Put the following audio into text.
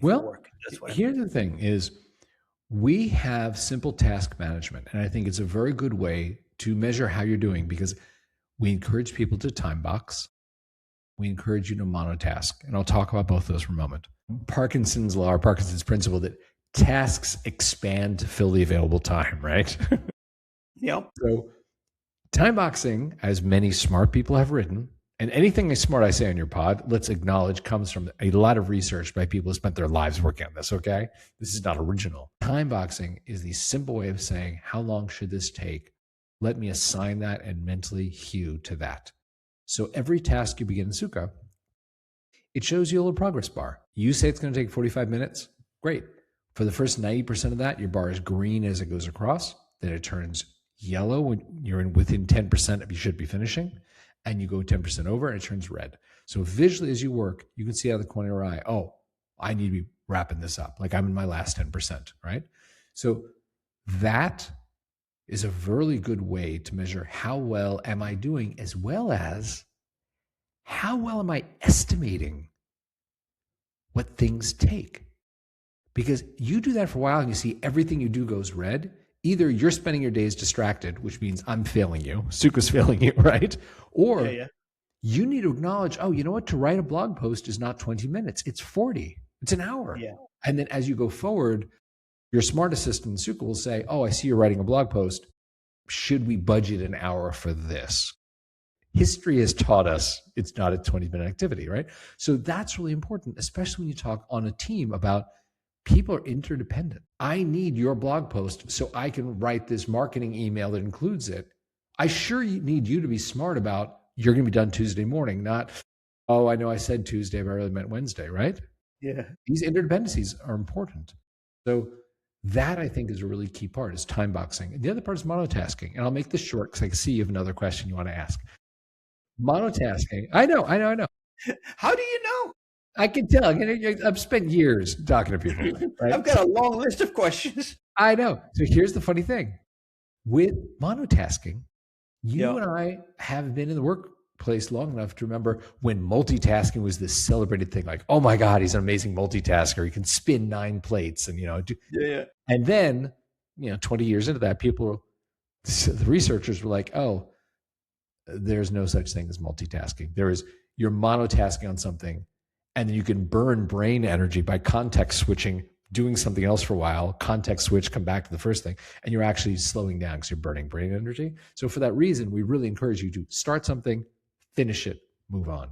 for Well, work. That's what I here's the thing is we have simple task management. And I think it's a very good way to measure how you're doing because we encourage people to time box. We encourage you to monotask. And I'll talk about both of those for a moment. Parkinson's law or Parkinson's principle that tasks expand to fill the available time, right? Yep. So time boxing, as many smart people have written, and anything smart I say on your pod, let's acknowledge comes from a lot of research by people who spent their lives working on this, okay? This is not original. Time boxing is the simple way of saying, how long should this take? Let me assign that and mentally hew to that. So every task you begin in Sukkah, it shows you a little progress bar. You say it's going to take 45 minutes. Great. For the first 90% of that, your bar is green as it goes across. Then it turns yellow when you're within 10% of you should be finishing. And you go 10% over and it turns red. So visually as you work, you can see out of the corner of your eye, oh, I need to be wrapping this up. Like I'm in my last 10%, right? So that is a really good way to measure how well am I doing as well as how well am I estimating what things take? Because you do that for a while and you see everything you do goes red. Either you're spending your days distracted, which means I'm failing you, Suka's failing you, right? Or you need to acknowledge, oh, you know what? To write a blog post is not 20 minutes. It's 40. It's an hour. Yeah. And then as you go forward, your smart assistant Suka will say, oh, I see you're writing a blog post. Should we budget an hour for this? History has taught us it's not a 20-minute activity, right? So that's really important, especially when you talk on a team about people are interdependent. I need your blog post so I can write this marketing email that includes it. I sure need you to be smart about you're going to be done Tuesday morning, not, oh, I know I said Tuesday, but I really meant Wednesday, right? Yeah. These interdependencies are important. So that I think is a really key part is time boxing. And the other part is monotasking. And I'll make this short because I see you have another question you want to ask. Monotasking. I know. How do you know? I can tell. I've spent years talking to people. Right? I've got a long list of questions. I know. So here's the funny thing. With monotasking, you and I have been in the workplace long enough to remember when multitasking was this celebrated thing. Like, oh my God, he's an amazing multitasker. He can spin 9 plates and, And then, 20 years into that, the researchers were like, oh, there's no such thing as multitasking. You're monotasking on something, and then you can burn brain energy by context switching, doing something else for a while, context switch, come back to the first thing, and you're actually slowing down because you're burning brain energy. So for that reason, we really encourage you to start something, finish it, move on.